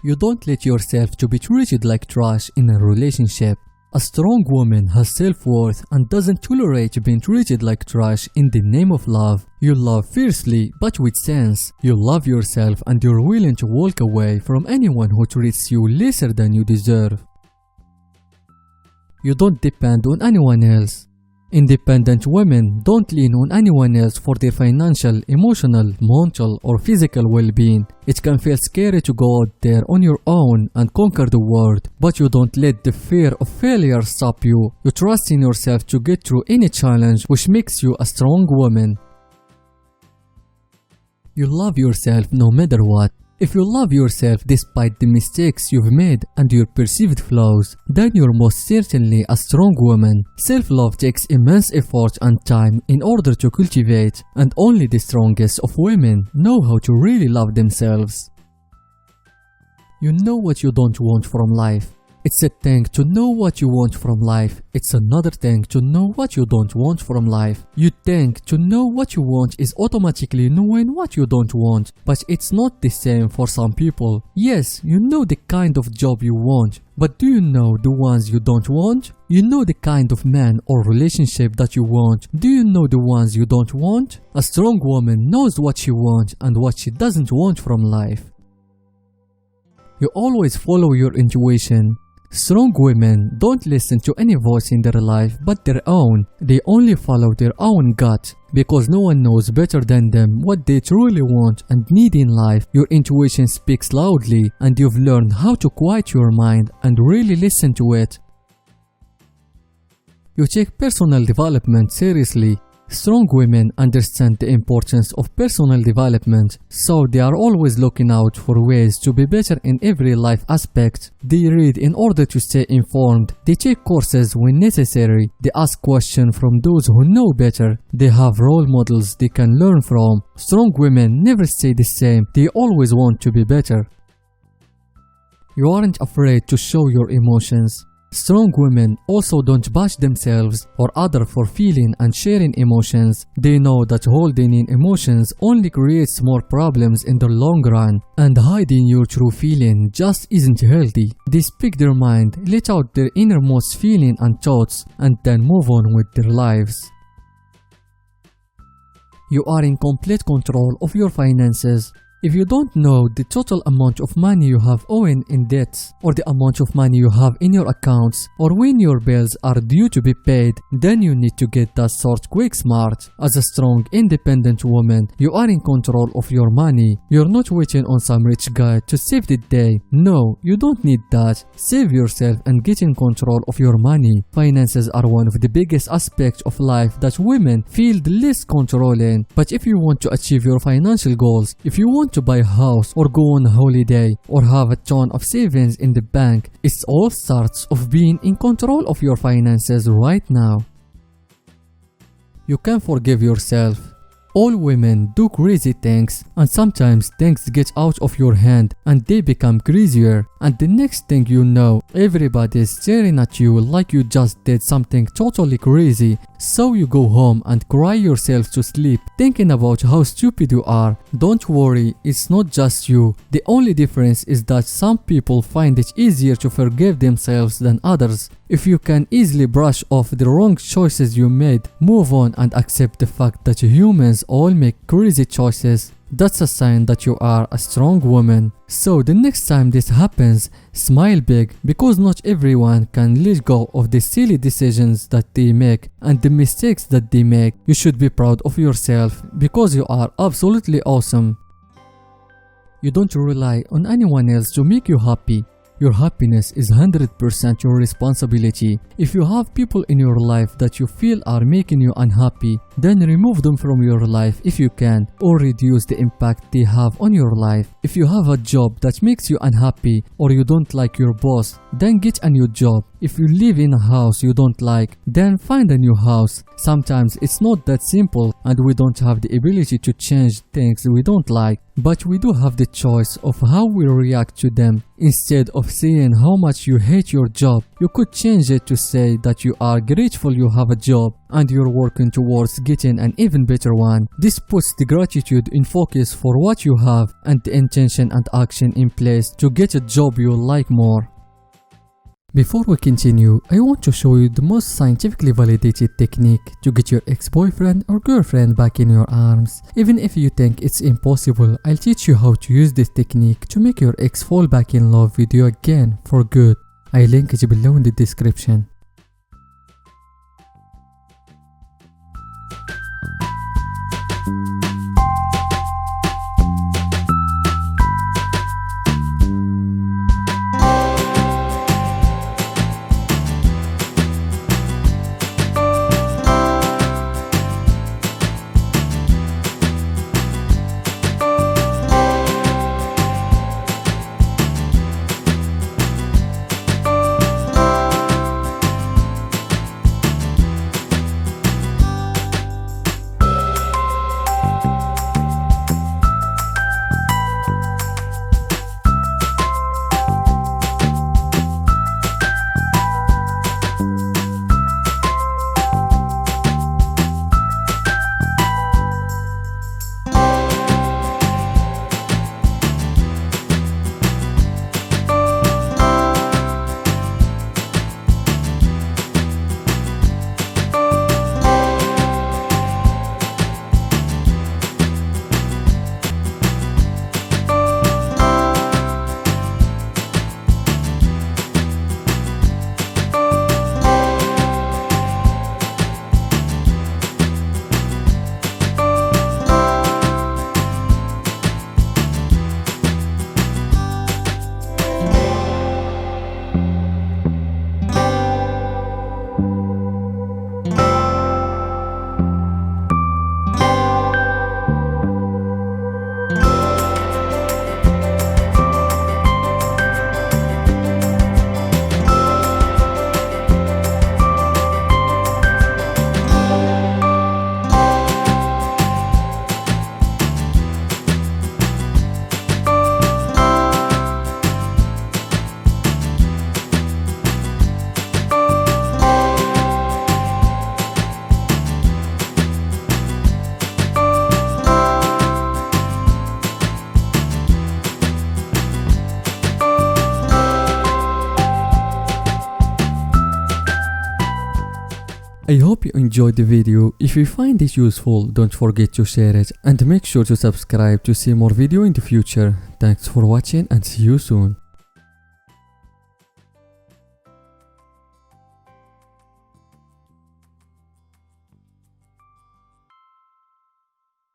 You don't let yourself to be treated like trash in a relationship. A strong woman has self-worth and doesn't tolerate being treated like trash in the name of love. You love fiercely but with sense. You love yourself and you're willing to walk away from anyone who treats you lesser than you deserve. You don't depend on anyone else. Independent women don't lean on anyone else for their financial, emotional, mental, or physical well-being. It can feel scary to go out there on your own and conquer the world, but you don't let the fear of failure stop you. You trust in yourself to get through any challenge, which makes you a strong woman. You love yourself no matter what. If you love yourself despite the mistakes you've made and your perceived flaws, then you're most certainly a strong woman. Self-love takes immense effort and time in order to cultivate, and only the strongest of women know how to really love themselves. You know what you don't want from life. It's a thing to know what you want from life. It's another thing to know what you don't want from life. You think to know what you want is automatically knowing what you don't want, but it's not the same for some people. Yes, you know the kind of job you want, but do you know the ones you don't want? You know the kind of man or relationship that you want. Do you know the ones you don't want? A strong woman knows what she wants and what she doesn't want from life. You always follow your intuition. Strong women don't listen to any voice in their life but their own. They only follow their own gut because no one knows better than them what they truly want and need in life. Your intuition speaks loudly and you've learned how to quiet your mind and really listen to it. You take personal development seriously. Strong women understand the importance of personal development, so they are always looking out for ways to be better in every life aspect. They read in order to stay informed. They take courses when necessary. They ask questions from those who know better. They have role models they can learn from. Strong women never stay the same. They always want to be better. You aren't afraid to show your emotions. Strong women also don't bash themselves or others for feeling and sharing emotions. They know that holding in emotions only creates more problems in the long run, and hiding your true feeling just isn't healthy. They speak their mind, let out their innermost feeling and thoughts, and then move on with their lives. You are in complete control of your finances. If you don't know the total amount of money you have owing in debts, or the amount of money you have in your accounts, or when your bills are due to be paid, then you need to get that sort quick smart. As a strong, independent woman, you are in control of your money. You're not waiting on some rich guy to save the day. No, you don't need that. Save yourself and get in control of your money. Finances are one of the biggest aspects of life that women feel the least control in. But if you want to achieve your financial goals, if you want to buy a house or go on a holiday or have a ton of savings in the bank, it all starts of being in control of your finances right now. You can forgive yourself. All women do crazy things, and sometimes things get out of your hand and they become crazier, and the next thing you know, everybody is staring at you like you just did something totally crazy. So you go home and cry yourself to sleep thinking about how stupid you are. Don't worry, it's not just you. The only difference is that some people find it easier to forgive themselves than others. If you can easily brush off the wrong choices you made, move on and accept the fact that humans all make crazy choices. That's a sign that you are a strong woman. So the next time this happens, smile big, because not everyone can let go of the silly decisions that they make and the mistakes that they make. You should be proud of yourself because you are absolutely awesome. You don't rely on anyone else to make you happy. Your happiness is 100% your responsibility. If you have people in your life that you feel are making you unhappy, then remove them from your life if you can, or reduce the impact they have on your life. If you have a job that makes you unhappy or you don't like your boss, then get a new job. If you live in a house you don't like, then find a new house. Sometimes it's not that simple and we don't have the ability to change things we don't like, but we do have the choice of how we react to them. Instead of saying how much you hate your job, you could change it to say that you are grateful you have a job and you're working towards getting an even better one. This puts the gratitude in focus for what you have and the intention and action in place to get a job you like more. Before we continue, I want to show you the most scientifically validated technique to get your ex-boyfriend or girlfriend back in your arms. Even if you think it's impossible, I'll teach you how to use this technique to make your ex fall back in love with you again for good. I'll link it below in the description. I hope you enjoyed the video. If you find it useful, don't forget to share it and make sure to subscribe to see more video in the future. Thanks for watching and see you soon.